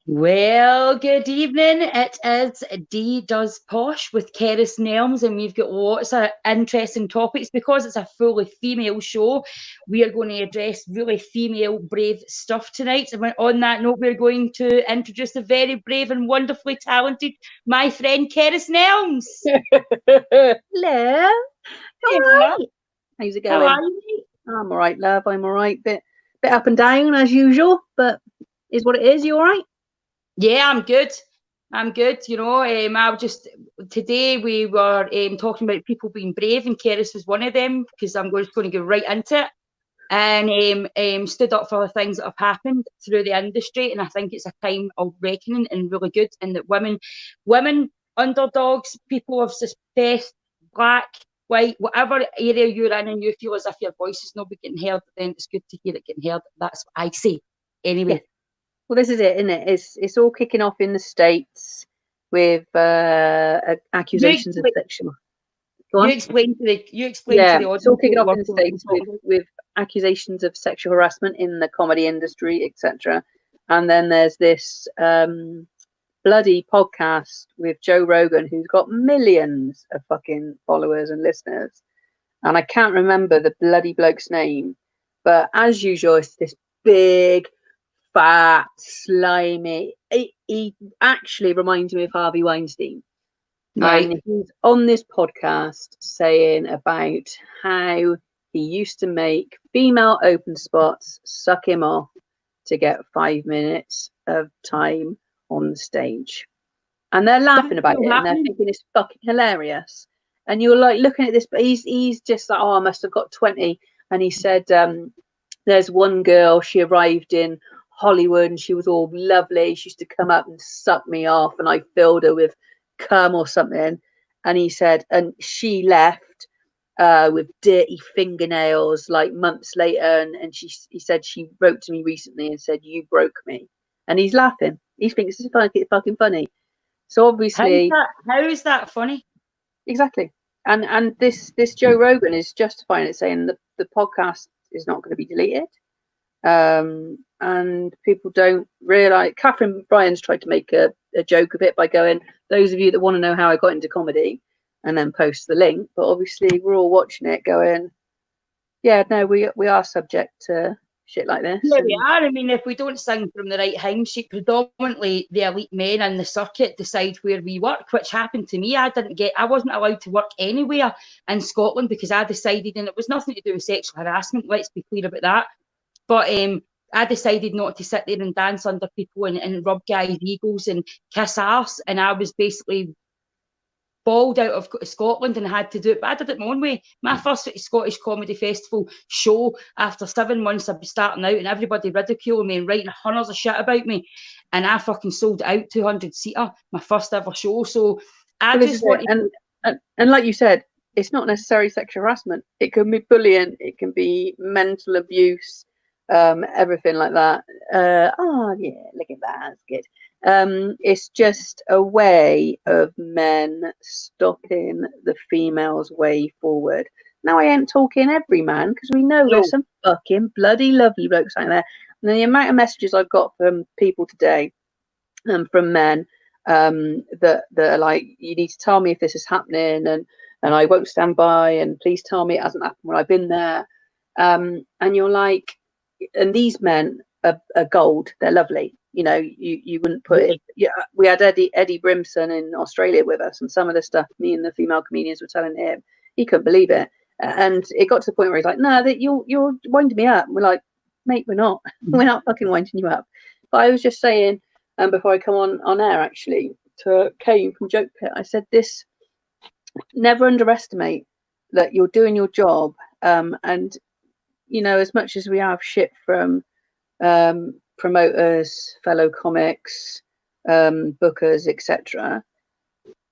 Well, good evening. It is Dee Does Posh with Cerys Nelmes, and we've got lots of interesting topics because it's a fully female show. We are going to address really female brave stuff tonight. And on that note, we're going to introduce the very brave and wonderfully talented my friend Cerys Nelmes. Hello. All Yeah. right. How's it How going? are you? I'm all right, love. I'm all right. Bit up and down as usual, but is what it is. You all right? Yeah, I'm good. I'm good. I just today we were talking about people being brave, and Cerys was one of them because I'm just going to go right into it. And stood up for the things that have happened through the industry, and I think it's a time of reckoning and really good. And that women, underdogs, people of success, black, white, whatever area you're in, and you feel as if your voice is not getting heard, then it's good to hear it getting heard. That's what I say. Yes. Anyway. Well, this is it, isn't it? It's all kicking off in the States with You accusations of explain, sexual. Go on. you explain to Yeah, the it's all audience kicking what off we're in the going to States talk about. with accusations of sexual harassment in the comedy industry, etc. And then there's this bloody podcast with Joe Rogan, who's got millions of fucking followers and listeners. And I can't remember the bloody bloke's name, but as usual, it's this big, fat, slimy. He actually reminds me of Harvey Weinstein. Right. And he's on this podcast saying about how he used to make female open spots suck him off to get 5 minutes of time on the stage. And they're That's laughing about still it and they're happening. thinking it's fucking hilarious. And you're like looking at this, but he's just like, oh, I must have got 20. And he said, there's one girl, she arrived in Hollywood and she was all lovely. She used to come up and suck me off, and I filled her with cum or something. And he said, and she left with dirty fingernails like months later. And he said she wrote to me recently and said, you broke me. And he's laughing. He thinks it's fucking funny. So obviously, How is that funny? exactly. And this Joe Rogan is justifying it, saying that the podcast is not going to be deleted. And people don't realize. Catherine Bryan's tried to make a joke of it by going, "Those of you that want to know how I got into comedy," and then post the link. But obviously, we're all watching it, going, "Yeah, no, we are subject to shit like this." Yeah, we And are. I mean, if we don't sing from the right hymn sheet, predominantly the elite men in the circuit decide where we work, which happened to me. I wasn't allowed to work anywhere in Scotland because I decided, and it was nothing to do with sexual harassment, let's be clear about that. But I decided not to sit there and dance under people and rub guys' egos and kiss arse. And I was basically balled out of Scotland and had to do it, but I did it my own way. My first Scottish Comedy Festival show, after 7 months of starting out and everybody ridiculing me and writing hundreds of shit about me, and I fucking sold out 200-seater, my first ever show. So I well, this is just it. wanted And like you said, it's not necessarily sexual harassment. It can be bullying. It can be mental abuse. Everything like that. Oh yeah, look at that. That's good. It's just a way of men stopping the female's way forward. Now I ain't talking every man because we know there's no. some fucking bloody lovely blokes out there. And the amount of messages I've got from people today, from men, that are like, you need to tell me if this is happening, and I won't stand by, and please tell me it hasn't happened when I've been there. And you're like, and these men are gold. They're lovely. You know, you wouldn't put it. Yeah, we had Eddie Brimson in Australia with us, and some of the stuff me and the female comedians were telling him, he couldn't believe it. And it got to the point where he's like, "No, that you're winding me up." And we're like, "Mate, we're not. We're not fucking winding you up." But I was just saying, before I come on air, actually, to Kane from Joke Pit, I said this: never underestimate that you're doing your job, and you know, as much as we have shit from promoters, fellow comics, bookers, etc.,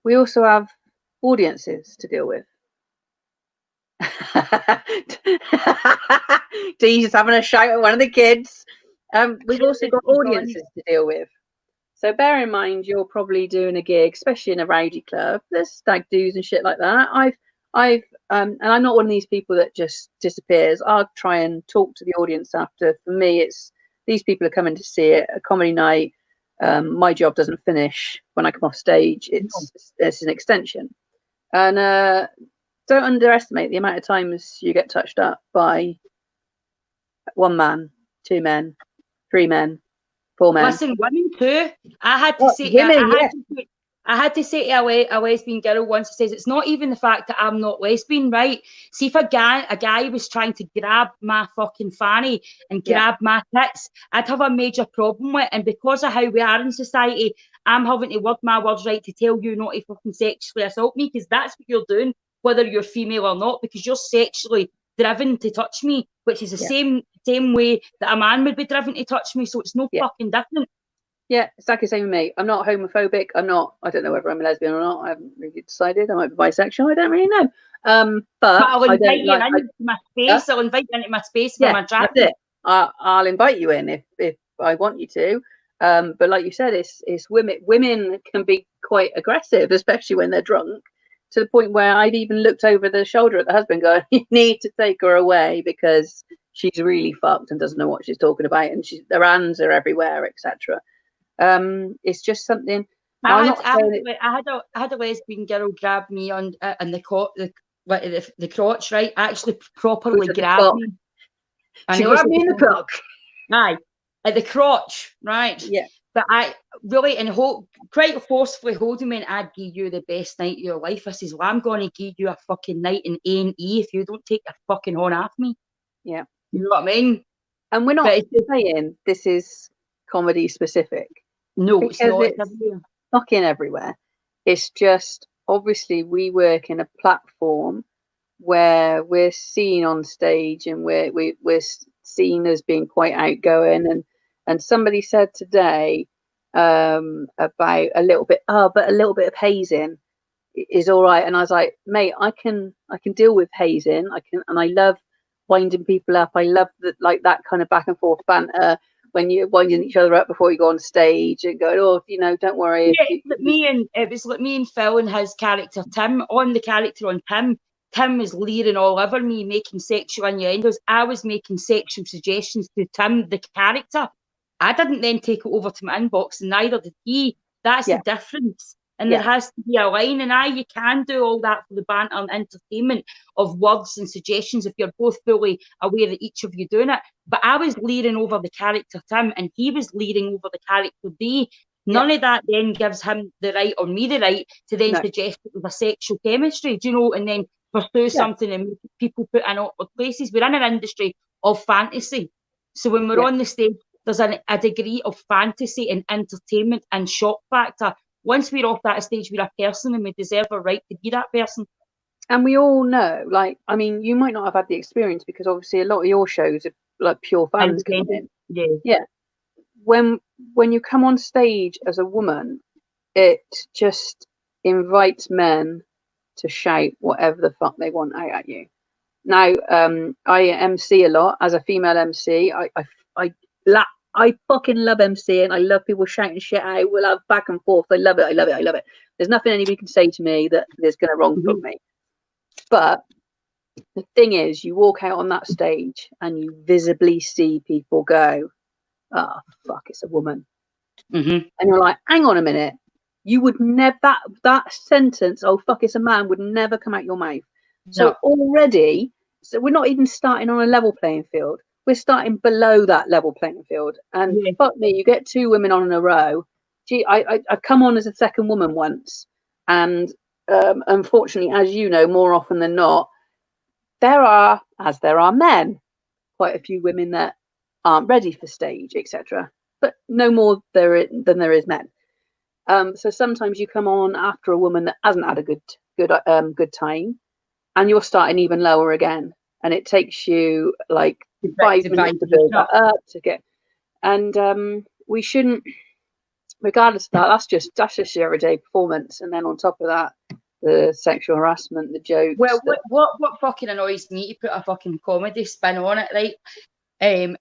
we also have audiences to deal with. Dee's just having a shout at one of the kids. We've also got audiences to deal with. So bear in mind, you're probably doing a gig, especially in a rowdy club. There's stag do's and shit like that. And I'm not one of these people that just disappears. I'll try and talk to the audience after. For me, it's these people are coming to see it, a comedy night. My job doesn't finish when I come off stage. It's an extension. And don't underestimate the amount of times you get touched up by one man, two men, three men, four men. Listen, women too. I had to say, I had to say to a lesbian girl once. It says it's not even the fact that I'm not lesbian, right? See, if a guy was trying to grab my fucking fanny and grab my tits, I'd have a major problem with it. And because of how we are in society, I'm having to word my words right to tell you not to fucking sexually assault me, because that's what you're doing, whether you're female or not, because you're sexually driven to touch me, which is the same way that a man would be driven to touch me. So it's no fucking different. Yeah, it's like the same with me. I'm not homophobic. I don't know whether I'm a lesbian or not. I haven't really decided. I might be bisexual. I don't really know. But I'll invite you into my space. I'll invite you into my space for my drag. That's it. I'll invite you in if I want you to. But like you said, it's women. Women can be quite aggressive, especially when they're drunk, to the point where I'd even looked over the shoulder at the husband, going, "You need to take her away because she's really fucked and doesn't know what she's talking about, and her hands are everywhere, etc." It's just something. I had a lesbian girl grab me on the crotch, right? Actually, properly grab me. She grabbed me in the cock. Aye, at the crotch, right? Yeah. But I really, quite forcefully holding me, and I'd give you the best night of your life. I says, well, I'm going to give you a fucking night in A&E if you don't take your fucking horn off me. Yeah. You know what I mean? And we're not saying this is comedy specific. No, it's not. It's fucking everywhere. It's just, obviously, we work in a platform where we're seen on stage and we're seen as being quite outgoing. And somebody said today about a little bit of hazing is all right. And I was like, mate, I can deal with hazing. And I love winding people up. I love that kind of back and forth banter when you're winding each other up before you go on stage and going, oh, don't worry. Yeah, it was like me and Phil and his character Tim. On the character on Tim was leering all over me, making sexual innuendos. I was making sexual suggestions to Tim, the character. I didn't then take it over to my inbox, and neither did he. That's the difference. And there has to be a line. And you can do all that for the banter and entertainment of words and suggestions if you're both fully aware that each of you doing it. But I was leering over the character Tim, and he was leering over the character Dee. None of that then gives him the right, or me the right, to then suggest it was a sexual chemistry, and then pursue something and make people put in awkward places. We're in an industry of fantasy. So when we're on the stage, there's a degree of fantasy and entertainment and shock factor. Once we're off that stage, we're a person and we deserve a right to be that person. And we all know, you might not have had the experience because obviously a lot of your shows are like pure fans coming in. Yeah. When you come on stage as a woman, it just invites men to shout whatever the fuck they want out at you. Now, I MC a lot as a female MC. I fucking love MCing. I love people shouting shit out. We'll have back and forth. I love it. There's nothing anybody can say to me that is going to wrong put me. But the thing is, you walk out on that stage and you visibly see people go, oh, fuck, it's a woman. And you're like, hang on a minute. You would never, that sentence, oh, fuck, it's a man, would never come out your mouth. So already, we're not even starting on a level playing field. We're starting below that level playing field. And fuck me, you get two women on in a row. Gee, I've come on as a second woman once. And unfortunately, as you know, more often than not, there are men, quite a few women that aren't ready for stage, etc. But no more than there is men. So sometimes you come on after a woman that hasn't had a good time, and you're starting even lower again. And it takes you like 5 minutes to build that up to get. And we shouldn't, regardless of that, that's just your everyday performance. And then on top of that, the sexual harassment, the jokes. Well, what fucking annoys me, to put a fucking comedy spin on it, right?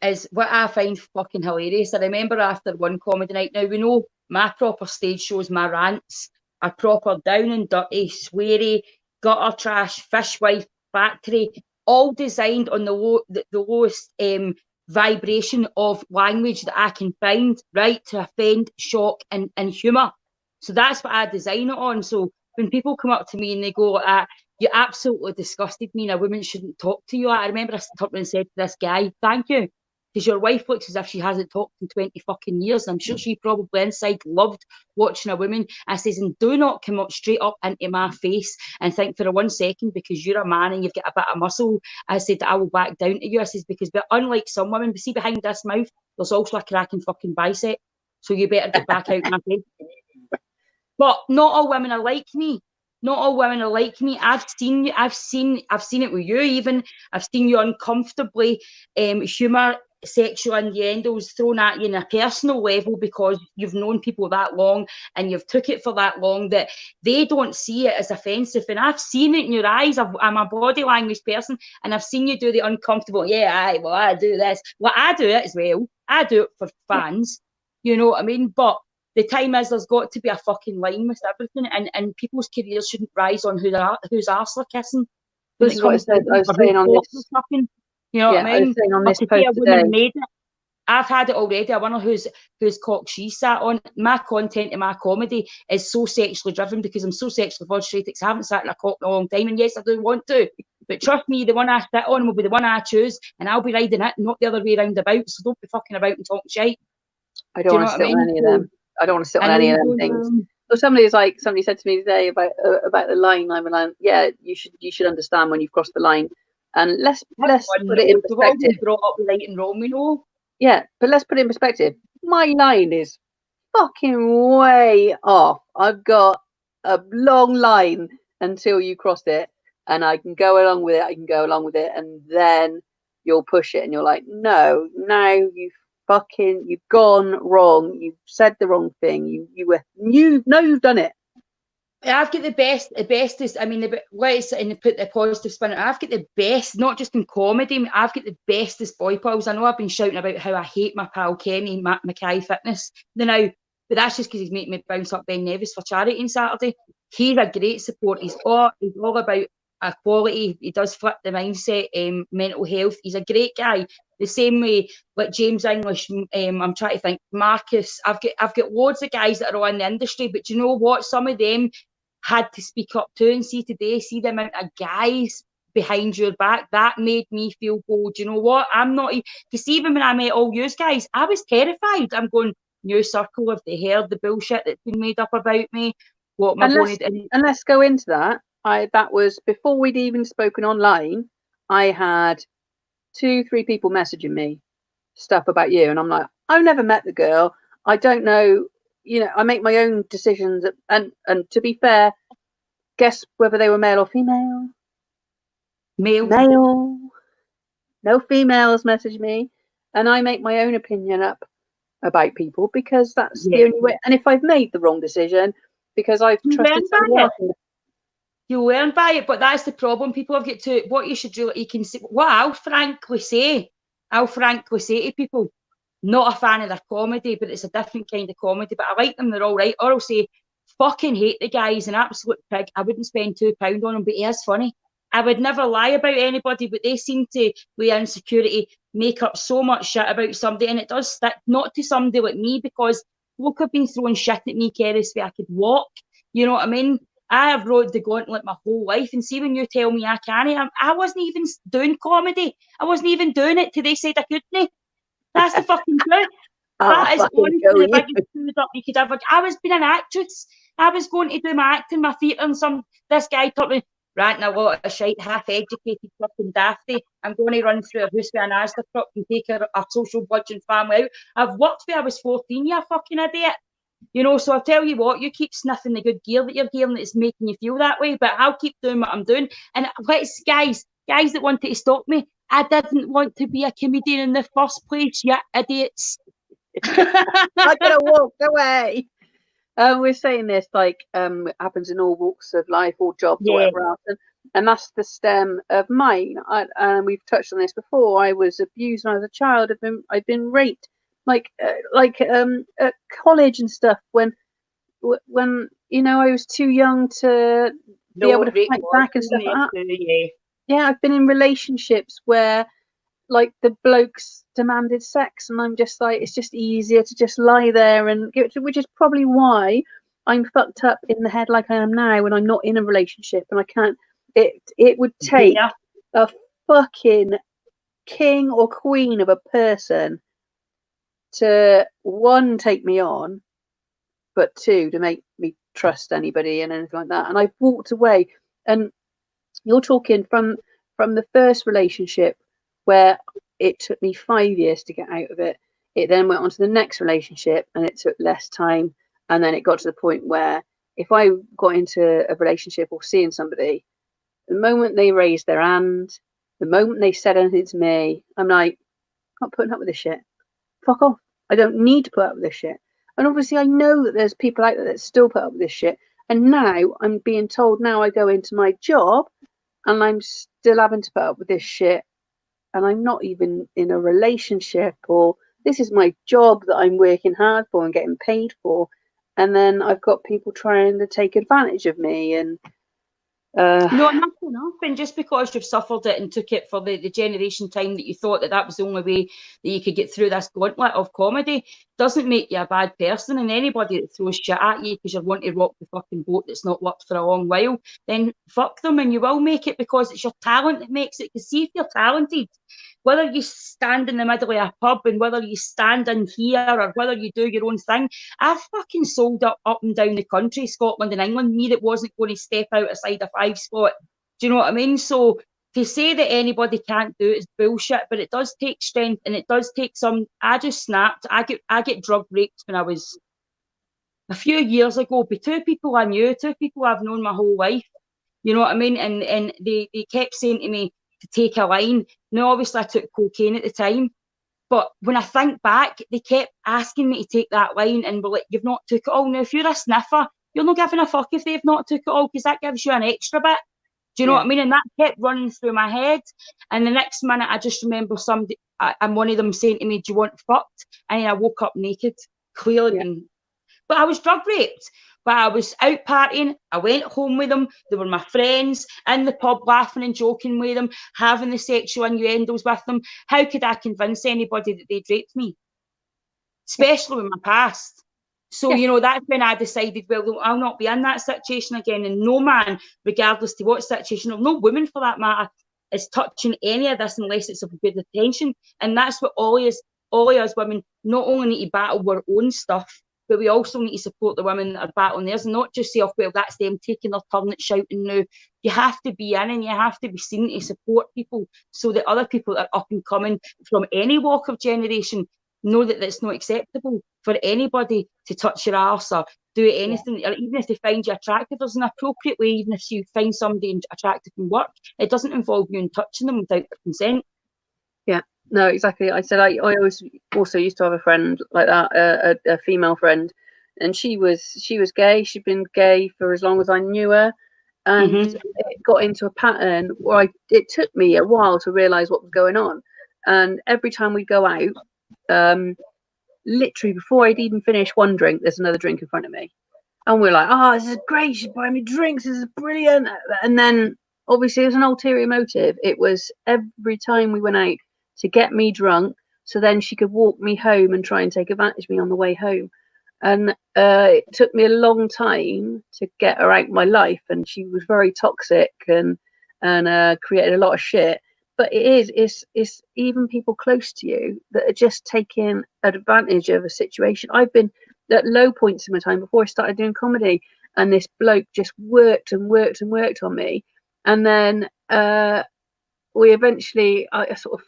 Is what I find fucking hilarious. I remember after one comedy night, now we know my proper stage shows, my rants are proper down and dirty, sweary, gutter trash, fishwife factory, all designed on the lowest vibration of language that I can find, right, to offend, shock, and humour. So that's what I design it on. So when people come up to me and they go, you absolutely disgusted me and a woman shouldn't talk to you. I remember I stood up and said to this guy, thank you. Because your wife looks as if she hasn't talked in 20 fucking years. I'm sure she probably inside loved watching a woman. I says, and do not come up straight up into my face and think for a 1 second because you're a man and you've got a bit of muscle. I said that I will back down to you. I says, because but unlike some women, see behind this mouth, there's also a cracking fucking bicep. So you better get back out my face. But not all women are like me. Not all women are like me. I've seen you. I've seen it with you. Even I've seen you uncomfortably humour sexual innuendos thrown at you in a personal level because you've known people that long and you've took it for that long that they don't see it as offensive. And I've seen it in your eyes. I'm a body language person, and I've seen you do the uncomfortable. Yeah, I do this. Well, I do it as well. I do it for fans. You know what I mean? But the time is there's got to be a fucking line with everything, and people's careers shouldn't rise on whose arse they're kissing. This is what I said. I was saying on this. You know what I mean? I was saying on this post today. Made it. I've had it already. I wonder whose cock she sat on. My content and my comedy is so sexually driven because I'm so sexually frustrated. I haven't sat in a cock in a long time, and yes, I do want to. But trust me, the one I sit on will be the one I choose, and I'll be riding it, not the other way round about. So don't be fucking about and talking shit. I don't want to sit on any of them. I don't want to sit on any of them things. So somebody said to me today about the line. I'm like, yeah, you should understand when you've crossed the line, and let's put it in perspective. Brought up right and wrong, we know. Yeah, but let's put it in perspective. My line is fucking way off. I've got a long line until you cross it, and I can go along with it. And then you'll push it, and you're like, no, now you've gone wrong. You've said the wrong thing. You've done it. I've got the best. The best is, I mean, let's put the positive spin. I've got the best, not just in comedy. I've got the bestest boy pals. I know I've been shouting about how I hate my pal Kenny Mackay Fitness now, but that's just because he's making me bounce up Ben Nevis for charity on Saturday. He's a great support. He's all about equality. He does flip the mindset, mental health. He's a great guy. The same way like James English, I'm trying to think, Marcus. I've got loads of guys that are all in the industry, but you know what? Some of them had to speak up too, and see the amount of guys behind your back. That made me feel bold. You know what? I'm not, because even when I met all you guys, I was terrified. I'm going, new circle, have they heard the bullshit that's been made up about me? What am I going to do? And let's go into that. That was before we'd even spoken online. I had 2-3 people messaging me stuff about you, and I'm like, I've never met the girl. I don't know. You know, I make my own decisions, and to be fair, guess whether they were male or female? Male. No females message me, and I make my own opinion up about people because that's the only way. And if I've made the wrong decision because I've trusted somebody else, you learn by it. But that's the problem. People have got to. What you should do, you can see. What I'll frankly say to people. Not a fan of their comedy, but it's a different kind of comedy. But I like them, they're all right. Or I'll say, fucking hate the guy, he's an absolute pig. I wouldn't spend £2 on him, but he is funny. I would never lie about anybody, but they seem to, with insecurity, make up so much shit about somebody, and it does stick, not to somebody like me, because look, have been throwing shit at me, Cerys, where I could walk. You know what I mean? I have rode the gauntlet my whole life, and see when you tell me I can't, I wasn't even doing comedy. I wasn't even doing it till they said I couldn't. That's the fucking truth. That is honestly the biggest screwed up you could ever. I was being an actress. I was going to do my acting, my theatre, and this guy taught me, ranting a lot of shite, half-educated fucking dafty. I'm going to run through a house with an Asda truck and take our social budget family out. I've worked when I was 14, you fucking idiot. You know, so I'll tell you what, you keep sniffing the good gear that you're hearing that's making you feel that way, but I'll keep doing what I'm doing. And let's, guys that wanted to stop me, I didn't want to be a comedian in the first place, you idiots. I could have walked away. We're saying this like happens in all walks of life, all jobs, or whatever else, and that's the stem of mine. And we've touched on this before. I was abused when I was a child. I've been raped, like at college and stuff. When you know I was too young to be able to fight back and stuff like that. Yeah, I've been in relationships where like the blokes demanded sex, and I'm just like, it's just easier to just lie there and give it to, which is probably why I'm fucked up in the head like I am now when I'm not in a relationship and I can't. It would take a fucking king or queen of a person to, one, take me on, but two, to make me trust anybody and anything like that. And I've walked away. And you're talking from the first relationship where it took me 5 years to get out of it. It then went on to the next relationship and it took less time. And then it got to the point where if I got into a relationship or seeing somebody, the moment they raised their hand, the moment they said anything to me, I'm like, I'm not putting up with this shit. Fuck off. I don't need to put up with this shit. And obviously I know that there's people out there that still put up with this shit. And now I'm being told, now I go into my job and I'm still having to put up with this shit. And I'm not even in a relationship, or this is my job that I'm working hard for and getting paid for. And then I've got people trying to take advantage of me. And no, enough enough. And just because you've suffered it and took it for the generation time that you thought that was the only way that you could get through this gauntlet of comedy doesn't make you a bad person. And anybody that throws shit at you because you want to rock the fucking boat that's not worked for a long while, then fuck them, and you will make it, because it's your talent that makes it. Because see, if you're talented, whether you stand in the middle of a pub and whether you stand in here or whether you do your own thing, I've fucking sold up and down the country, Scotland and England, me that wasn't going to step outside a 5 spot. Do you know what I mean? So to say that anybody can't do it is bullshit, but it does take strength and it does take some. I just snapped. I get drug raped when I was a few years ago by two people I knew, two people I've known my whole life. You know what I mean? And they kept saying to me to take a line. Now, obviously, I took cocaine at the time, but when I think back, they kept asking me to take that line and were like, you've not took it all. Now, if you're a sniffer, you're not giving a fuck if they've not took it all, because that gives you an extra bit. Do you know what I mean? And that kept running through my head. And the next minute, I just remember somebody, and one of them saying to me, do you want fucked? And I woke up naked, clearly. Yeah. But I was drug raped. But I was out partying. I went home with them. They were my friends, in the pub, laughing and joking with them, having the sexual innuendos with them. How could I convince anybody that they'd raped me? Especially with my past. So, you know, that's when I decided, well, I'll not be in that situation again. And no man, regardless to what situation, or no woman for that matter, is touching any of this unless it's of good intention. And that's what all of us women not only need to battle our own stuff, but we also need to support the women that are battling theirs, and not just say, oh, well, that's them taking their turn at shouting now. You have to be in and you have to be seen to support people so that other people that are up and coming from any walk of generation know that it's not acceptable for anybody to touch your arse or do anything, or even if they find you attractive, there's an appropriate way. Even if you find somebody attractive in work, it doesn't involve you in touching them without their consent. Yeah, no, exactly. I said I always also used to have a friend like that, a female friend, and she was gay. She'd been gay for as long as I knew her, and it got into a pattern where it took me a while to realise what was going on. And every time we go out, literally before I'd even finished one drink, there's another drink in front of me, and we're like, "Oh, this is great! She's buying me drinks. This is brilliant!" And then obviously, it was an ulterior motive. It was every time we went out to get me drunk, so then she could walk me home and try and take advantage of me on the way home. And it took me a long time to get her out of my life, and she was very toxic and created a lot of shit. But it's even people close to you that are just taking advantage of a situation. I've been at low points in my time before I started doing comedy, and this bloke just worked and worked and worked on me, and then we eventually, I sort of,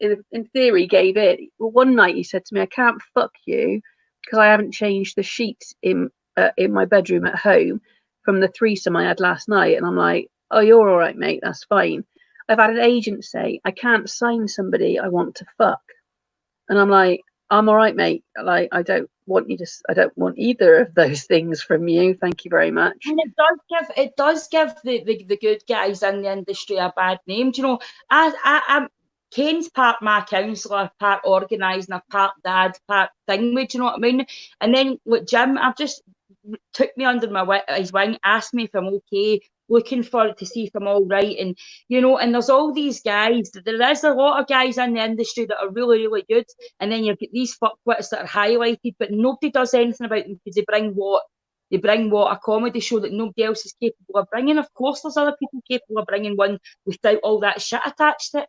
in theory, gave in. Well, one night he said to me, "I can't fuck you because I haven't changed the sheets in my bedroom at home from the threesome I had last night." And I'm like, "Oh, you're all right, mate. That's fine." I've had an agent say, "I can't sign somebody I want to fuck," and I'm like, "I'm all right, mate. Like, I don't want either of those things from you. Thank you very much." And it does give the good guys in the industry a bad name. Do you know, I'm Kane's part my counsellor, part organising, part dad, part thing. Do you know what I mean? And then with Jim, I've just took me under his wing, asked me if I'm okay looking for it to see if I'm all right. And, you know, and there's all these guys, there is a lot of guys in the industry that are really, really good. And then you've got these fuckwits that are highlighted, but nobody does anything about them because they bring what a comedy show that nobody else is capable of bringing. Of course, there's other people capable of bringing one without all that shit attached to it.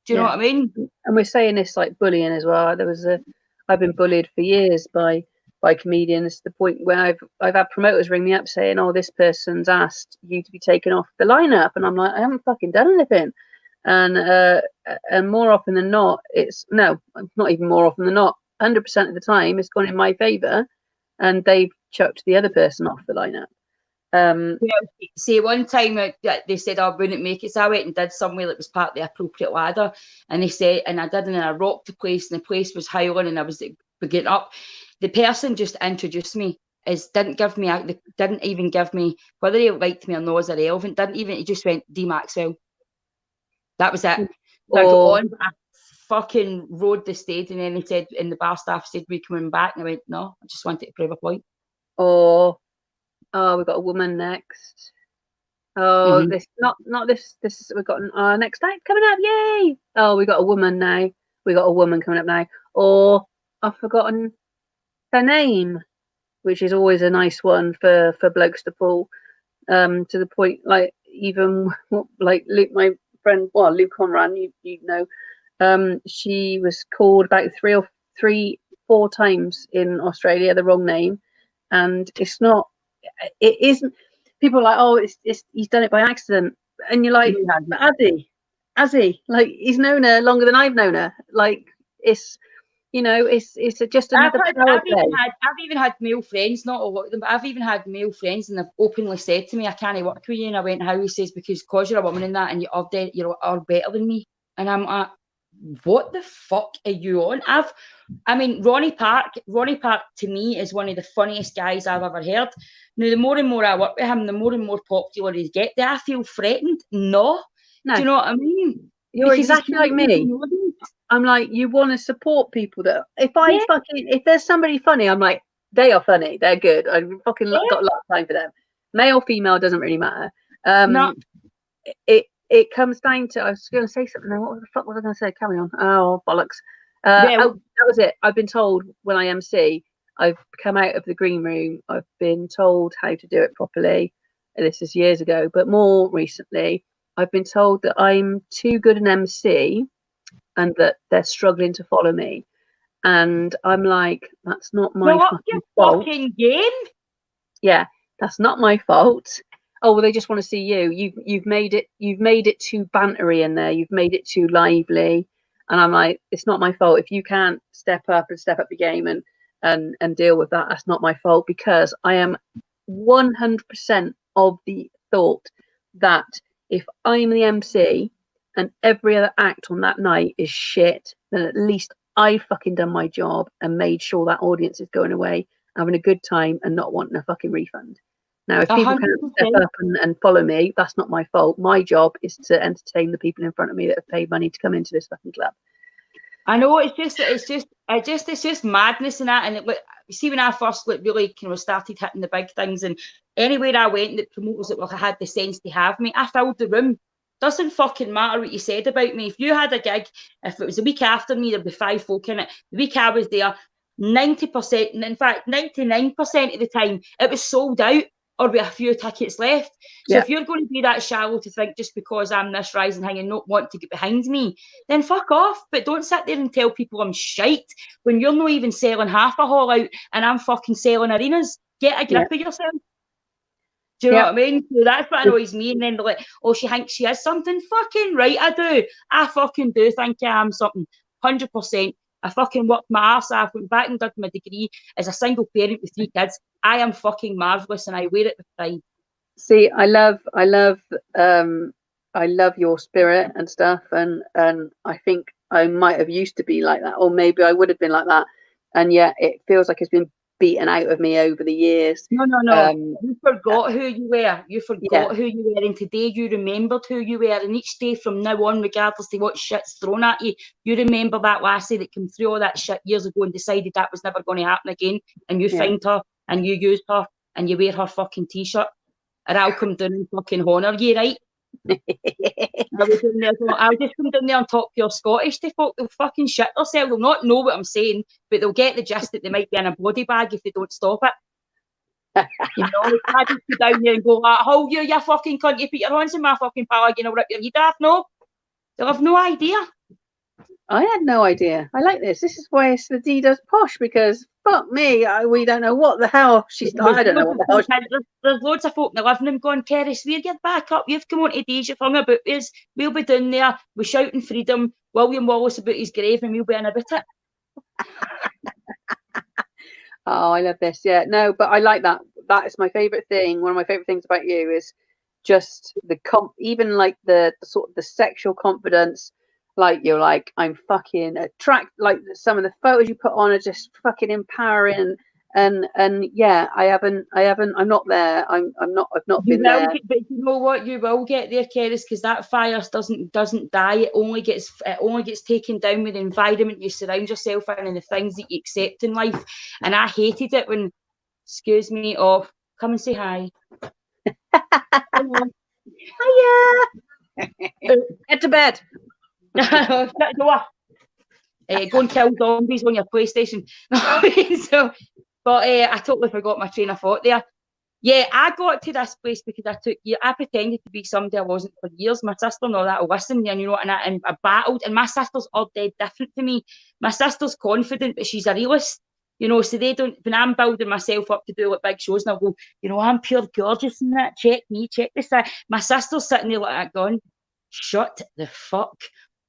Do you know what I mean? And we're saying this like bullying as well. I've been bullied for years by comedians, to the point where I've had promoters ring me up saying, "Oh, this person's asked you to be taken off the lineup," and I'm like, I haven't fucking done anything. And more often than not, not even more often than not, 100% of the time, it's gone in my favour, and they've chucked the other person off the lineup. See, one time they said, "I wouldn't make it," so I went and did somewhere that was part of the appropriate ladder, and they said, and I did, and I rocked the place, and the place was howling, and I was getting up. The person just introduced me, didn't even give me whether he liked me or not was irrelevant. He just went, "Dee Maxwell." That was it. So I got on, I fucking rode the stage, and then he said, and the bar staff said, "We coming back?" And I went, "No, I just wanted to prove a point." Oh, we've got a woman next. Oh, this not this. We've got our next act coming up. Yay! Oh, we got a woman now. We got a woman coming up now. Or I've forgotten her name, which is always a nice one for blokes to pull. To the point, like even like Luke, my friend, Luke Conran, you know, she was called about 4 times in Australia the wrong name, and it isn't. People are like, "Oh, he's done it by accident," and you're like, has he? Like, he's known her longer than I've known her. Like, it's just another power play. I've even had male friends, not a lot of them, but I've even had male friends, and they've openly said to me, "I can't work with you." And I went, "How?" He says, "Because you're a woman in that, and you're better than me." And I'm like, what the fuck are you on? Ronnie Park to me is one of the funniest guys I've ever heard. Now, the more and more I work with him, the more and more popular he gets. Do I feel threatened? No. Do you know what I mean? You're exactly like me. I'm like, you want to support people that if there's somebody funny, I'm like, they are funny, they're good. I've fucking got a lot of time for them. Male, female, doesn't really matter. No. It comes down to, I was going to say something. What the fuck was I going to say? Carry on. Oh, bollocks. That was it. I've been told when I MC, I've come out of the green room, I've been told how to do it properly. This is years ago, but more recently, I've been told that I'm too good an MC and that they're struggling to follow me. And I'm like, that's not my fault. Fucking game. Yeah, that's not my fault. Oh, well, they just want to see you. You've made it too bantery in there. You've made it too lively. And I'm like, it's not my fault. If you can't step up your game and deal with that, that's not my fault, because I am 100% of the thought that if I'm the MC and every other act on that night is shit, then at least I fucking done my job and made sure that audience is going away having a good time and not wanting a fucking refund. Now, if people 100%. Can't step up and follow me, that's not my fault. My job is to entertain the people in front of me that have paid money to come into this fucking club. I know, it's just madness and that. And see, when I first really started hitting the big things, and anywhere I went, the promoters that had the sense to have me, I filled the room. Doesn't fucking matter what you said about me. If you had a gig, if it was a week after me, there'd be 5 folk in it. The week I was there, 90%, in fact 99% of the time, it was sold out or with a few tickets left. So if you're going to be that shallow to think just because I'm this rising hang and not want to get behind me, then fuck off. But don't sit there and tell people I'm shite when you're not even selling half a hall out and I'm fucking selling arenas. Get a grip of yourself. Do you know what I mean? So that's what annoys me. And then they're like, "Oh, she thinks she is something." Fucking right, I do. I fucking do think I am something. 100%. I fucking worked my arse off, went back and did my degree as a single parent with 3 kids. I am fucking marvellous and I wear it with pride. See, I love your spirit and stuff, and I think I might have used to be like that, or maybe I would have been like that, and yet it feels like it's been beaten out of me over the years. No. You forgot who you were. You forgot who you were, and today you remembered who you were. And each day from now on, regardless of what shit's thrown at you, you remember that lassie that came through all that shit years ago and decided that was never going to happen again. And you find her, and you use her, and you wear her fucking t-shirt. or I'll come down and fucking honour you, right? I was in there, I'll just come down there and talk pure Scottish to folk. They'll fucking shit themselves. They'll not know what I'm saying, but they'll get the gist that they might be in a body bag if they don't stop it. You know, I just go down there and go, how you fucking cunt, you put your hands in my fucking pal, you know, rip your head off. No, they'll have no idea. I had no idea. I like this. This is why Dee does Posh, because fuck me, we don't know what the hell she's. I don't know what the hell. There's loads of folk in the living room going, Cerys, we're get back up. You've come on to Dee's, you've hung about us. We'll be down there. We're shouting freedom. William Wallace about his grave, and we'll be in about it. Oh, I love this. Yeah, no, but I like that. That is my favourite thing. One of my favourite things about you is just the even like the sort of the sexual confidence. Like you're like, I'm fucking like some of the photos you put on are just fucking empowering, and yeah, I'm not there. I've not been there. But you know what, you will get there, Cerys, because that fire doesn't die. It only gets taken down with the environment you surround yourself in and the things that you accept in life. And I hated it when, excuse me, come and say hi. Hiya. Get to bed. Go and kill zombies on your PlayStation. I totally forgot my train of thought there. Yeah, I got to this place because I pretended to be somebody I wasn't for years. My sister-in-law that'll listen, and you know, and I battled, and my sisters are dead different to me. My sister's confident, but she's a realist. You know, so they don't, when I'm building myself up to do like big shows, and I'll go, you know, I'm pure gorgeous and that, check me, check this. My sister's sitting there like that going, shut the fuck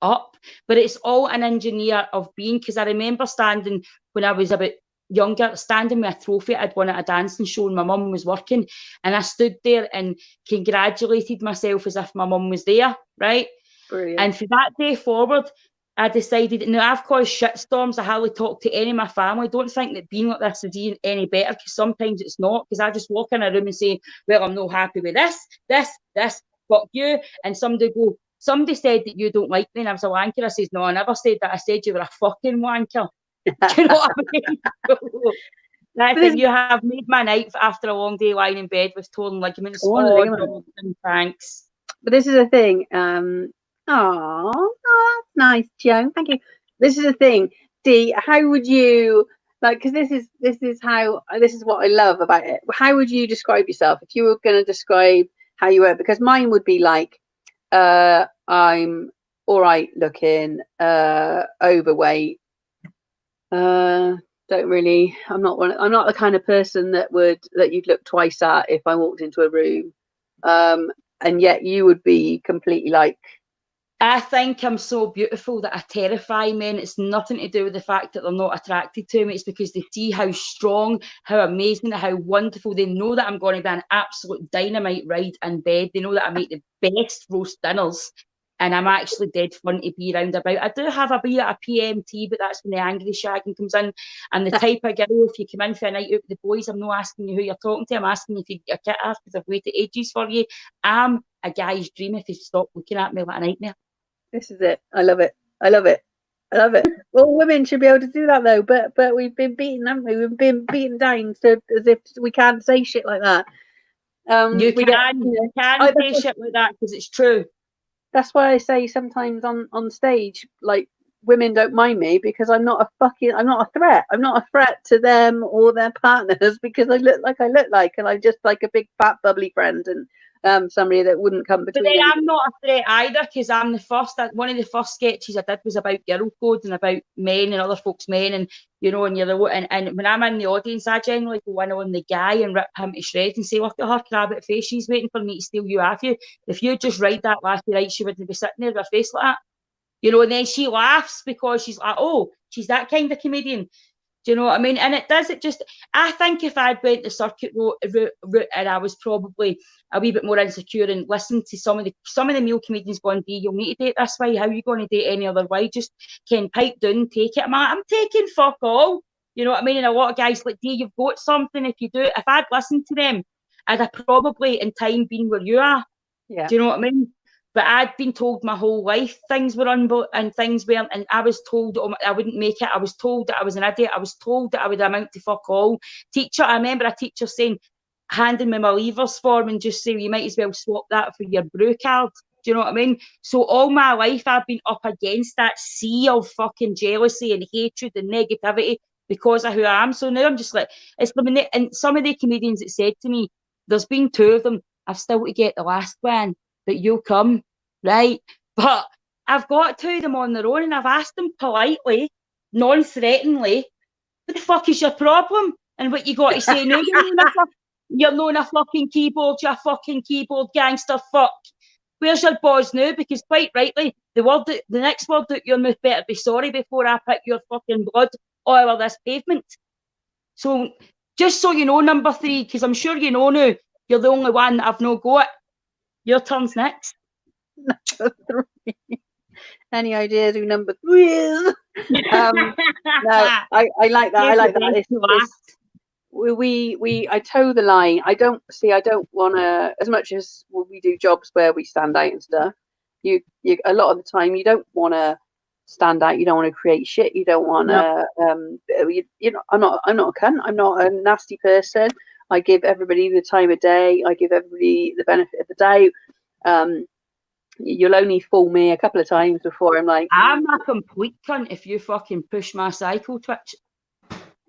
up. But it's all an engineer of being, because I remember standing when I was a bit younger, standing with a trophy I'd won at a dancing show and my mum was working, and I stood there and congratulated myself as if my mum was there, right? Brilliant. And from that day forward, I decided, now I've caused shitstorms. I hardly talk to any of my family. Don't think that being like this is any better, because sometimes it's not, because I just walk in a room and say, well, I'm not happy with this, fuck you. And somebody said that you don't like me and I was a wanker. I says, no, I never said that. I said you were a fucking wanker. Do you know what I mean? I think you have made my night after a long day lying in bed with torn ligaments. Thanks. But this is a thing. Oh, that's nice, Joe. Thank you. This is a thing. Dee, how would you like? Because this is what I love about it. How would you describe yourself if you were going to describe how you were? Because mine would be like, I'm all right looking, overweight. I'm not the kind of person that you'd look twice at if I walked into a room. And yet you would be completely like, I think I'm so beautiful that I terrify men. It's nothing to do with the fact that they're not attracted to me. It's because they see how strong, how amazing, how wonderful. They know that I'm going to be an absolute dynamite ride in bed. They know that I make the best roast dinners, and I'm actually dead fun to be around about. I do have a bit of a PMT, but that's when the angry shagging comes in. And the type of girl, if you come in for a night out with the boys, I'm not asking you who you're talking to. I'm asking you if you get a kit off because I've waited ages for you. I'm a guy's dream if you stop looking at me like a nightmare. This is it. I love it. I love it. I love it. Well, women should be able to do that though, but we've been beaten, haven't we? We've been beaten down so as if we can't say shit like that. You can say shit like that because it's true. That's why I say sometimes on stage, like, women don't mind me because I'm not a threat. I'm not a threat to them or their partners because I look like and I'm just like a big fat bubbly friend and somebody that wouldn't come between. But then I'm not a threat either because I'm the first. One of the first sketches I did was about girl code and about men and other folks' men, and you know, and and when I'm in the audience, I generally go in on the guy and rip him to shreds and say, look at her crabbit face, she's waiting for me to steal you off you. If you just ride that lassie right, she wouldn't be sitting there with her face like that. You know, and then she laughs because she's like, oh, she's that kind of comedian. Do you know what I mean? And I think if I'd went the circuit route and I was probably a wee bit more insecure and listened to some of the male comedians going, Dee, you'll need to date this way. How are you going to date any other way? Just can pipe down, take it. I'm taking fuck all. You know what I mean? And a lot of guys like, Dee, you've got something if you do it. If I'd listened to them, I'd have probably in time been where you are. Yeah. Do you know what I mean? But I'd been told my whole life things were and things weren't, and I was told I wouldn't make it. I was told that I was an idiot. I was told that I would amount to fuck all. I remember a teacher saying, handing me my leavers form and just say, you might as well swap that for your brew card. Do you know what I mean? So all my life I've been up against that sea of fucking jealousy and hatred and negativity because of who I am. So now I'm just like, it's the, and some of the comedians that said to me, there's been 2 of them, I've still to get the last one, but you'll come, right? But I've got 2 of them on their own and I've asked them politely, non-threateningly, what the fuck is your problem? And what you got to say now, you're known a fucking keyboard, you're a fucking keyboard gangster fuck. Where's your boss now? Because quite rightly, the next word out your mouth better be sorry before I pick your fucking blood all over this pavement. So just so you know, number 3, because I'm sure you know now, you're the only one that I've no got. Your turn's next. Number 3. Any ideas who number 3 is? No, I like that. I like that. I toe the line. I don't want to, as much as we do jobs where we stand out and stuff, you a lot of the time you don't want to stand out, you don't want to create shit, you don't want to I'm not a cunt, I'm not a nasty person. I give everybody the time of day, I give everybody the benefit of the doubt. You'll only fool me a couple of times before I'm like, I'm a complete cunt if you fucking push my cycle twitch.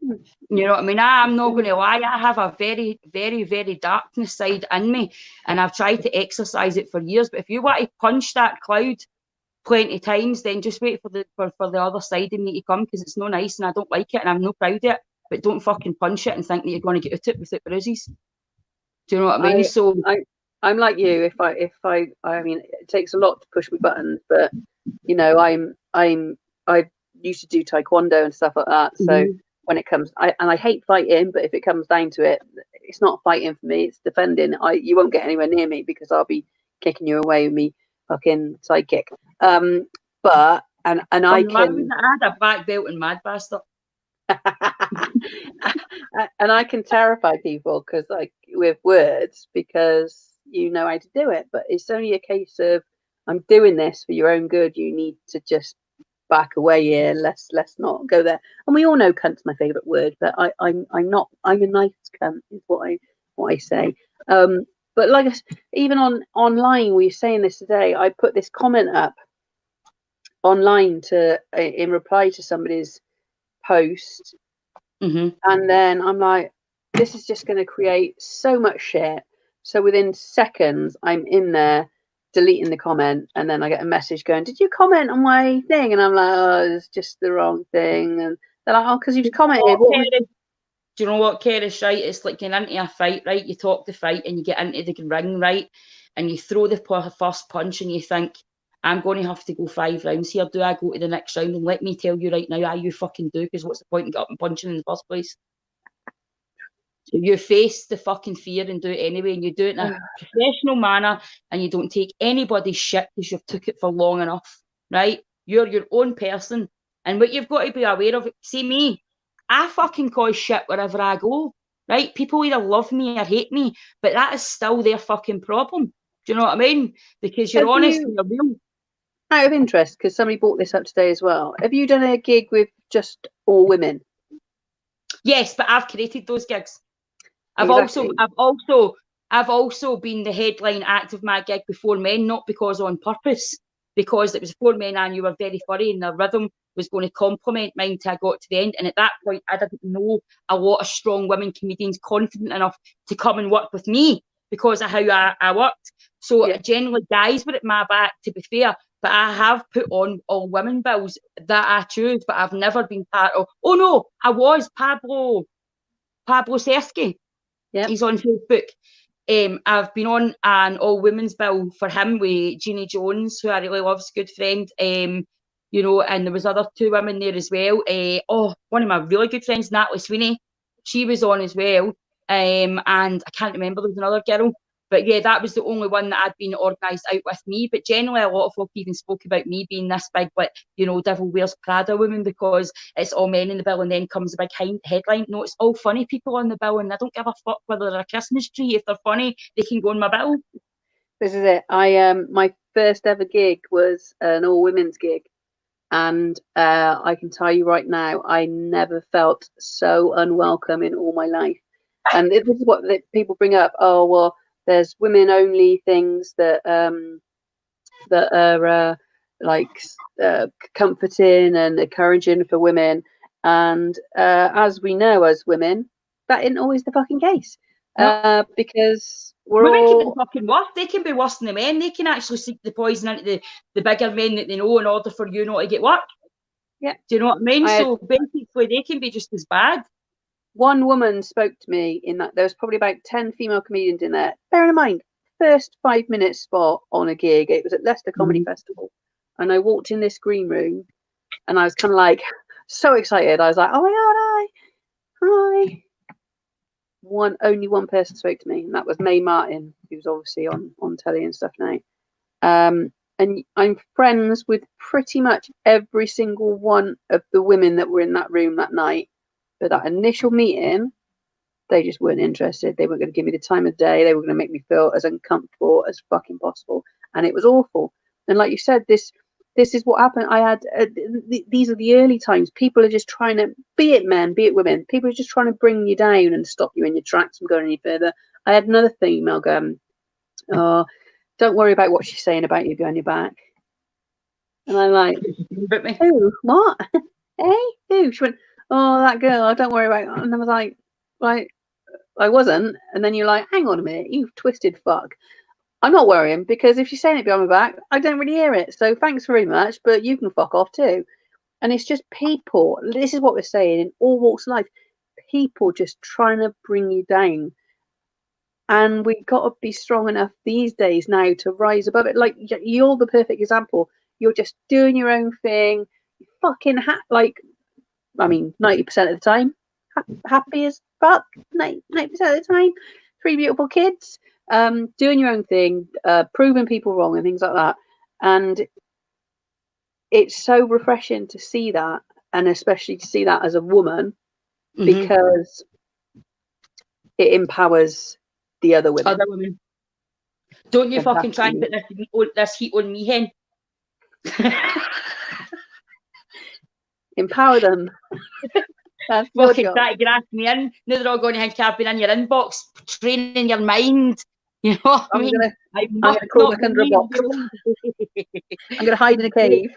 You know what I mean? I'm not going to lie. I have a very, very, very darkness side in me, and I've tried to exercise it for years. But if you want to punch that cloud plenty times, then just wait for the other side of me to come, because it's no nice and I don't like it and I'm no proud of it. But don't fucking punch it and think that you're going to get out it without bruises. Do you know what I mean? I'm like you. If I mean, it takes a lot to push my buttons, but you know, I used to do taekwondo and stuff like that. So when it comes, I hate fighting, but if it comes down to it, it's not fighting for me. It's defending. You won't get anywhere near me because I'll be kicking you away with me fucking sidekick. But I can. I had a black belt in Mad Bastard. And I can terrify people because, like, with words, because you know how to do it. But it's only a case of, I'm doing this for your own good. You need to just back away here. Let's not go there. And we all know cunt's my favourite word, but I'm not. I'm a nice cunt is what I say. But like, even online, we were saying this today. I put this comment up online in reply to somebody's post, and then I'm like, this is just going to create so much shit. So within seconds, I'm in there deleting the comment, and then I get a message going, "Did you comment on my thing?" And I'm like, "Oh, it's just the wrong thing." And they're like, "Oh, because you've commented." Do you know what, Kerry's right? It's like getting into a fight, right? You talk the fight and you get into the ring, right? And you throw the first punch and you think, I'm going to have to go 5 rounds here. Do I go to the next round? And let me tell you right now, you fucking do, because what's the point in getting up and punching in the first place? So you face the fucking fear and do it anyway, and you do it in a professional manner, and you don't take anybody's shit because you've took it for long enough, right? You're your own person. And what you've got to be aware of, see me, I fucking cause shit wherever I go, right? People either love me or hate me, but that is still their fucking problem. Do you know what I mean? Because you're honest and you're real. Out of interest, because somebody brought this up today as well, have you done a gig with just all women? Yes, but I've created those gigs. I've also been the headline act of my gig before men, not because on purpose, because it was 4 men and you were very funny and the rhythm was going to complement mine till I got to the end. And at that point, I didn't know a lot of strong women comedians confident enough to come and work with me because of how I worked. So generally guys were at my back, to be fair, but I have put on all women bills that I choose, but I've never been part of, oh no, I was Pablo Sersky. Yep. He's on Facebook. I've been on an all women's bill for him with Jeannie Jones, who I really love's good friend. You know, and there was other 2 women there as well. One of my really good friends, Natalie Sweeney, she was on as well. And I can't remember, there was another girl. But yeah, that was the only one that had been organised out with me. But generally, a lot of folk even spoke about me being this big, like, you know, Devil Wears Prada woman, because it's all men in the bill and then comes a big headline. No, it's all funny people on the bill, and I don't give a fuck whether they're a Christmas tree. If they're funny, they can go on my bill. This is it. My first ever gig was an all women's gig, and I can tell you right now, I never felt so unwelcome in all my life. And this is what people bring up. Oh, well, there's women only things that are comforting and encouraging for women. And as we know, as women, that isn't always the fucking case. Because women can be fucking worse. They can be worse than the men. They can actually seek the poison into the bigger men that they know in order for you not to get work. Yeah. Do you know what I mean? So basically, they can be just as bad. One woman spoke to me in that there was probably about 10 female comedians in there. Bearing in mind, first 5-minute spot on a gig. It was at Leicester Comedy Festival. And I walked in this green room and I was kind of like so excited. I was like, oh my God, hi. Only one person spoke to me, and that was Mae Martin, who's obviously on telly and stuff now. And I'm friends with pretty much every single one of the women that were in that room that night. But that initial meeting, they just weren't interested. They weren't going to give me the time of day. They were going to make me feel as uncomfortable as fucking possible. And it was awful. And like you said, this is what happened. I had these are the early times. People are just trying to, be it men, be it women, people are just trying to bring you down and stop you in your tracks from going any further. I had another female go, oh, don't worry about what she's saying about you behind your back. And I'm like, who? What? Hey? Who? She went, oh, that girl, don't worry about it. And I was like, I wasn't. And then you're like, hang on a minute, you twisted fuck. I'm not worrying, because if she's saying it behind my back, I don't really hear it. So thanks very much, but you can fuck off too. And it's just people. This is what we're saying in all walks of life. People just trying to bring you down. And we've got to be strong enough these days now to rise above it. Like, you're the perfect example. You're just doing your own thing. Fucking 90% of the time, happy as fuck. 90% of the time, 3 beautiful kids, doing your own thing, proving people wrong and things like that. And it's so refreshing to see that, and especially to see that as a woman, because it empowers the other women. Don't you fucking try and put this heat on me, hen. Empower them. That's fucking try to graft me in. Now they're all going to think I've been in your inbox, training your mind. You know what I mean? I'm gonna crawl back under a box. I'm gonna hide in a cave.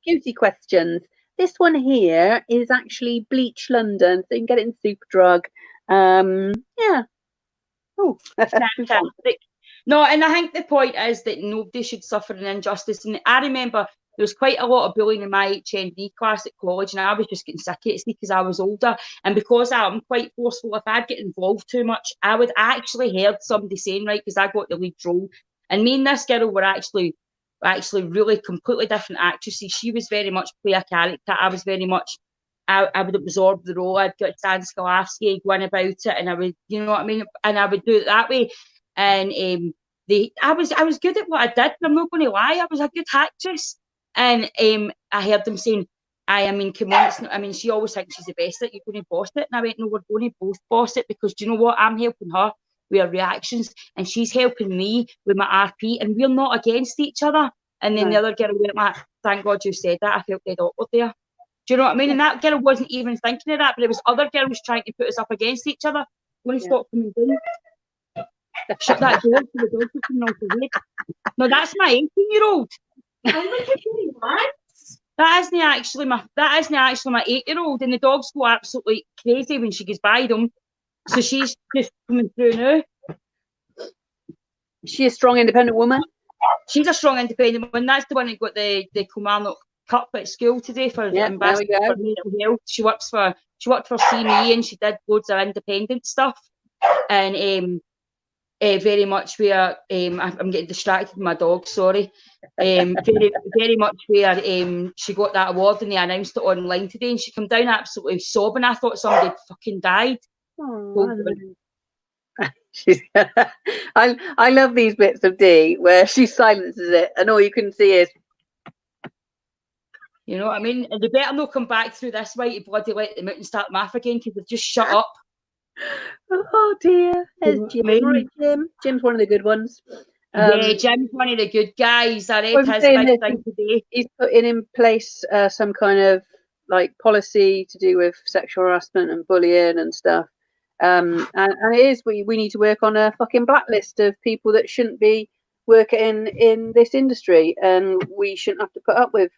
Beauty questions. This one here is actually Bleach London, so you can get it in Superdrug. Yeah. Oh, fantastic. No, and I think the point is that nobody should suffer an injustice. And I remember there was quite a lot of bullying in my HND class at college, and I was just getting sick of it because I was older. And because I'm quite forceful, if I'd get involved too much, I actually heard somebody saying, right, because I got the lead role, and me and this girl were actually really completely different actresses. She was very much play a character. I was very much, I would absorb the role. I'd got Stan Skolavsky going about it, and I would, you know what I mean? And I would do it that way. And I was good at what I did. I'm not going to lie. I was a good actress. And I heard them saying, come on, she always thinks she's the best at it. You're going to boss it. And I went, no, we're going to both boss it, because do you know what? I'm helping her with her reactions, and she's helping me with my RP, and we're not against each other. And then the other girl went like, thank God you said that. I felt dead awkward there. Do you know what I mean? And that girl wasn't even thinking of that, but it was other girls trying to put us up against each other. I'm going to stop coming down. Shut that door so the dog is coming off the head. No, that's my 18-year-old. That isn't actually my 8-year-old, and the dogs go absolutely crazy when she goes by them. So she's just coming through now. Is she a strong, independent woman? She's a strong, independent woman. That's the one that got the Kilmarnock Cup at school today for ambassador for mental health. She worked for CME, and she did loads of independent stuff. And very much where I'm getting distracted with my dog. Sorry. Very much where she got that award, and they announced it online today, and she came down absolutely sobbing. I thought somebody had fucking died. I love these bits of Dee where she silences it, and all you can see is, you know what I mean? And they better not come back through this way to bloody let them out and start math again, because they've just shut up. Oh dear. There's Jim. Right, Jim. Jim's one of the good ones. Yeah, Jim's one of the good guys. I read his big thing today. He's putting in place some kind of like policy to do with sexual harassment and bullying and stuff. And it is, we need to work on a fucking blacklist of people that shouldn't be working in this industry, and we shouldn't have to put up with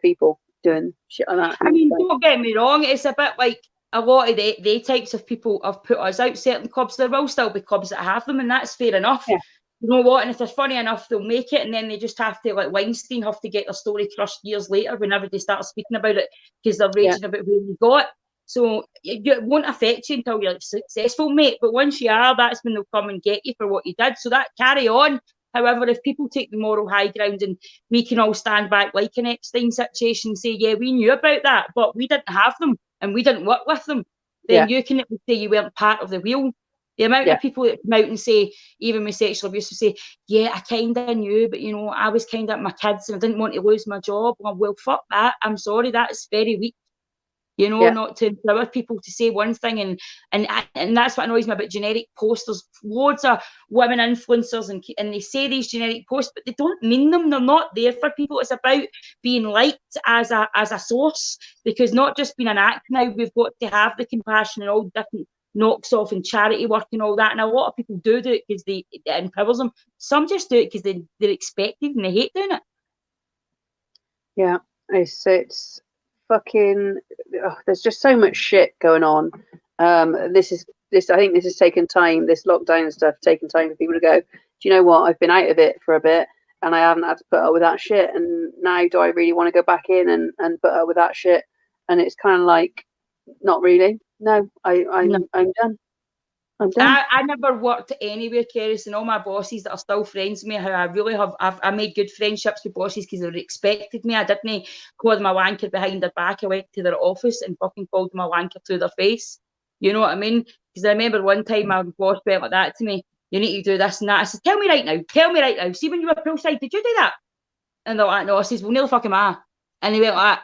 people doing shit like that. I mean, don't get me wrong, it's a bit like a lot of the types of people have put us out certain clubs. There will still be clubs that have them, and that's fair enough. Yeah. You know what? And if they're funny enough, they'll make it, and then they just have to, like Weinstein, have to get their story crushed years later whenever they start speaking about it, because they're raging about where you got. So it won't affect you until you're successful, mate. But once you are, that's when they'll come and get you for what you did. So that carry on. However, if people take the moral high ground and we can all stand back like an Epstein situation and say, yeah, we knew about that, but we didn't have them and we didn't work with them, then you can say you weren't part of the wheel. The amount of people that come out and say, even with sexual abuse, will say, yeah, I kind of knew, but, I was kind of at my kids and I didn't want to lose my job. Well, fuck that. I'm sorry, that's very weak. Not to empower people to say one thing, and that's what annoys me about generic posts. There's loads of women influencers and they say these generic posts, but they don't mean them. They're not there for people. It's about being liked as a source, because not just being an act now, we've got to have the compassion and all different knocks off and charity work and all that. And a lot of people do it because it empowers them. Some just do it because they're expected and they hate doing it. Yeah, it's fucking, there's just so much shit going on. I think this has taken time, this lockdown and stuff, taken time for people to go, do you know what, I've been out of it for a bit and I haven't had to put up with that shit, and now do I really want to go back in and put up with that shit? And it's kind of like, not really. No, I'm done. I'm done. I never worked anywhere, Cerys, and all my bosses that are still friends with me, how I really have, I made good friendships with bosses because they respected me. I didn't call them a wanker behind their back. I went to their office and fucking called them a wanker to their face. You know what I mean? Because I remember one time my boss went like that to me, you need to do this and that. I said, tell me right now. See, when you were poolside, did you do that? And they're like, no. I says, well, near the fuck am I? And they went like,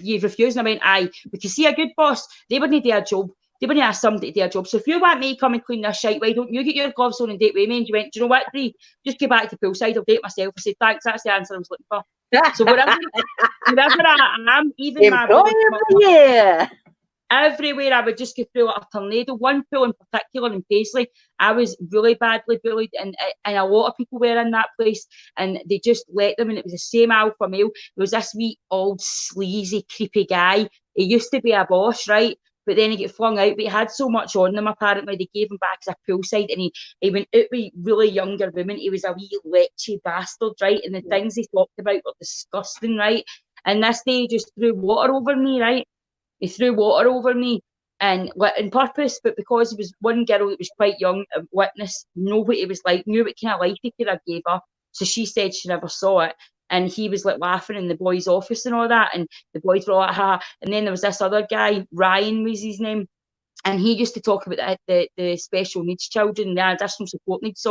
you've refused. And I went, aye, because see, a good boss, they wouldn't do a job. They wouldn't ask somebody to do a job. So if you want me to come and clean this shite, why don't you get your gloves on and date with me? And you went, do you know what, Dee? Just get back to poolside. I'll date myself. I said, thanks, that's the answer I was looking for. So wherever I am, even my everywhere I would just go through like a tornado. One pool in particular in Paisley, I was really badly bullied, and a lot of people were in that place, and they just let them, and it was the same alpha male. There was this wee old sleazy creepy guy. He used to be a boss, right? But then he got flung out, but he had so much on them, apparently, they gave him back as a poolside, and he went out with really younger women. He was a wee lechy bastard, right? And the things he talked about were disgusting, right? And this day he just threw water over me, right? He threw water over me, and on purpose, but because he was one girl that was quite young, a witness, know what he was like, knew what kind of life he could have gave her. So she said she never saw it. And he was like laughing in the boys' office and all that. And the boys were like, ha. And then there was this other guy, Ryan was his name. And he used to talk about the special needs children, the additional support needs,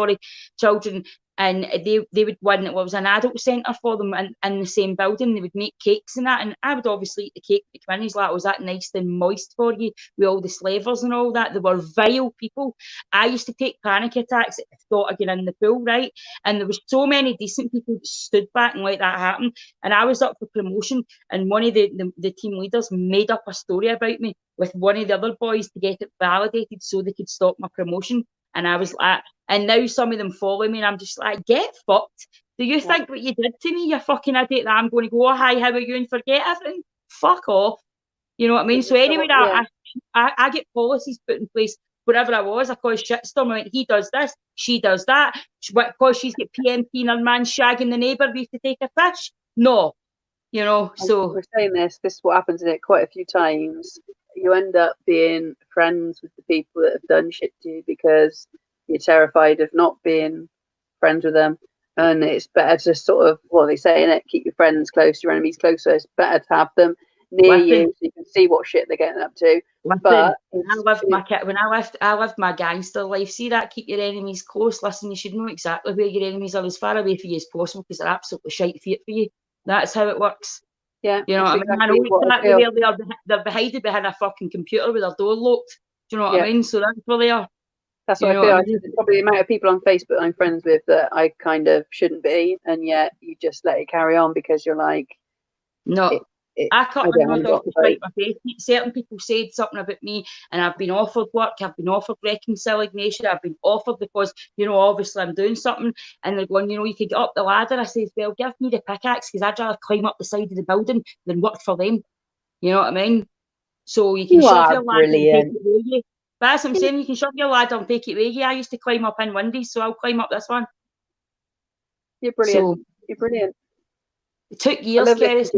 children. And they would win, it was an adult centre for them in the same building. They would make cakes and that. And I would obviously eat the cake. When he's like, was that nice and moist for you with all the slavers and all that? They were vile people. I used to take panic attacks at the thought of getting in the pool, right? And there was so many decent people that stood back and let that happen. And I was up for promotion, and one of the team leaders made up a story about me with one of the other boys to get it validated so they could stop my promotion. And I was like, and now some of them follow me, and I'm just like, get fucked. Do you think what you did to me, you fucking idiot, that I'm going to go, oh, hi, how are you, and forget everything? Fuck off. You know what I mean? So anyway, I get policies put in place wherever I was. I caused shitstorm. I went, he does this, she does that. Because she's got PMP and her man shagging the neighbour, we have to take a fish. No. So we're saying this is what happens in it quite a few times. You end up being friends with the people that have done shit to you because you're terrified of not being friends with them. And it's better to sort of, well, they say in it, keep your friends close, your enemies closer. It's better to have them near you so you can see what shit they're getting up to. But I lived my gangster life. See that, keep your enemies close. Listen, you should know exactly where your enemies are, as far away from you as possible, because they're absolutely shite fit for you. That's how it works. Yeah, you know what I mean? I know exactly where they're hiding behind a fucking computer with their door locked. Do you know what I mean? So that's where they are. That's what I feel. I think there's probably the amount of people on Facebook I'm friends with that I kind of shouldn't be, and yet you just let it carry on because you're like, no, I cut my nose off to spite my face. Certain people said something about me, and I've been offered work, I've been offered reconciliation, I've been offered because, you know, obviously I'm doing something, and they're going, you know, you could get up the ladder. I says, well, give me the pickaxe, because I'd rather climb up the side of the building than work for them. You know what I mean? So you can shove your ladder and take it with you. But that's what I'm saying, you can shove your ladder and take it with you. I used to climb up in windies, so I'll climb up this one. You're brilliant. So, you're brilliant. It took years, Cerys,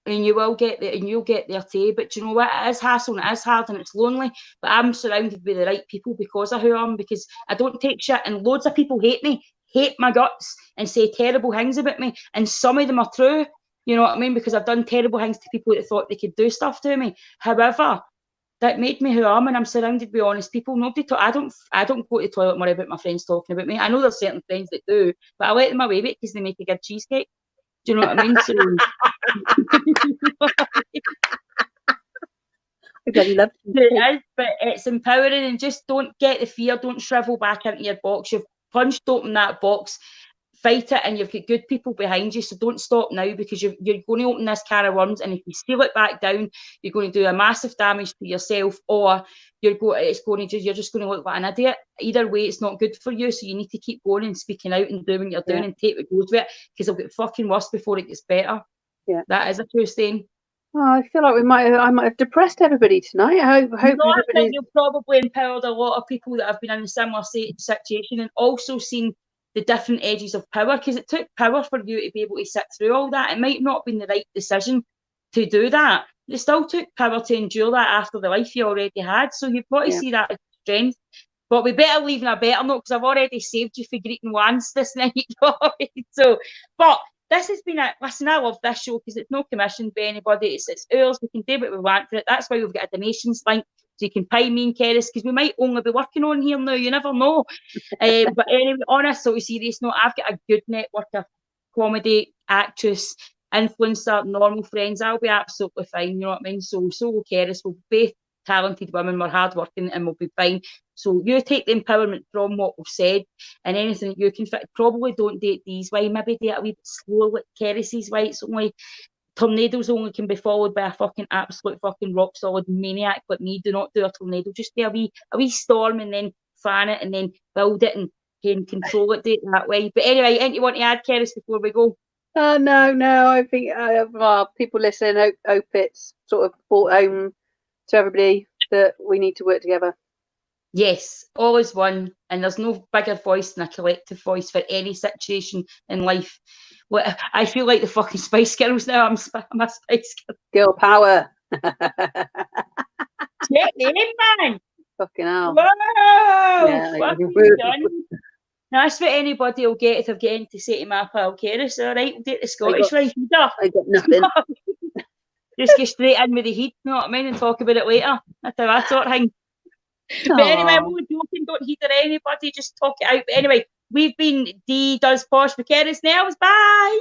and you will get there, and you'll get there too. But you know what? It is hassle, and it is hard, and it's lonely. But I'm surrounded by the right people because of who I am. Because I don't take shit, and loads of people hate me, hate my guts, and say terrible things about me. And some of them are true. You know what I mean? Because I've done terrible things to people that thought they could do stuff to me. However, that made me who I am, and I'm surrounded by honest people. Nobody talk. I don't go to the toilet and worry about my friends talking about me. I know there's certain friends that do, but I let them away with it because they make a good cheesecake. Do you know what I mean? So, I bloody love it is, but it's empowering, and just don't get the fear. Don't shrivel back into your box. You've punched open that box. Fight it, and you've got good people behind you, so don't stop now, because you're going to open this can of worms, and if you seal it back down, you're going to do a massive damage to yourself, or you're just going to look like an idiot. Either way, it's not good for you, so you need to keep going and speaking out and doing what you're doing and take what goes with it, because it'll get fucking worse before it gets better. Yeah, that is a true saying. Oh, I feel like I might have depressed everybody tonight. I hope I think you've probably empowered a lot of people that have been in a similar situation, and also seen the different edges of power, because it took power for you to be able to sit through all that. It might not have been the right decision to do that. It still took power to endure that after the life you already had. So you've got to see that as strength. But we better leave on a better note, because I've already saved you for greeting once this night. So, but this has been listen, I love this show because it's no commission by anybody. It's ours. We can do what we want for it. That's why we've got a donations link, so you can pay me and Cerys, because we might only be working on here now. You never know. But anyway, on a sort of serious note, I've got a good network of comedy, actress, influencer, normal friends. I'll be absolutely fine. You know what I mean? So will Cerys. We'll both talented women, we're hardworking, and we'll be fine. So you take the empowerment from what we've said, and anything that you can fit. Probably don't date these way. Maybe date a wee bit slow, like Cerys's way. It's only tornadoes only can be followed by a fucking absolute fucking rock solid maniac like me. Do not do a tornado. Just do a wee storm, and then fan it, and then build it, and can control it. Do it that way. But anyway, anything you want to add, Cerys, before we go? No. I think people listening, hope it's sort of brought home to everybody that we need to work together. Yes, all is one, and there's no bigger voice than a collective voice for any situation in life. Well, I feel like the fucking Spice Girls now. I'm a Spice Girl. Girl power. Check the name, man. Fucking hell. Whoa! Yeah, fucking done. That's what anybody will get if they're getting to say to my pal Cerys. All right, we'll take the Scottish life. I got nothing. Just get straight in with the heat, you know what I mean, and talk about it later. That's how I sort of thing. But anyway, I'm only joking, don't heather anybody, just talk it out. But anyway, we've been Dee Does Posh with Cerys Nelmes. Bye!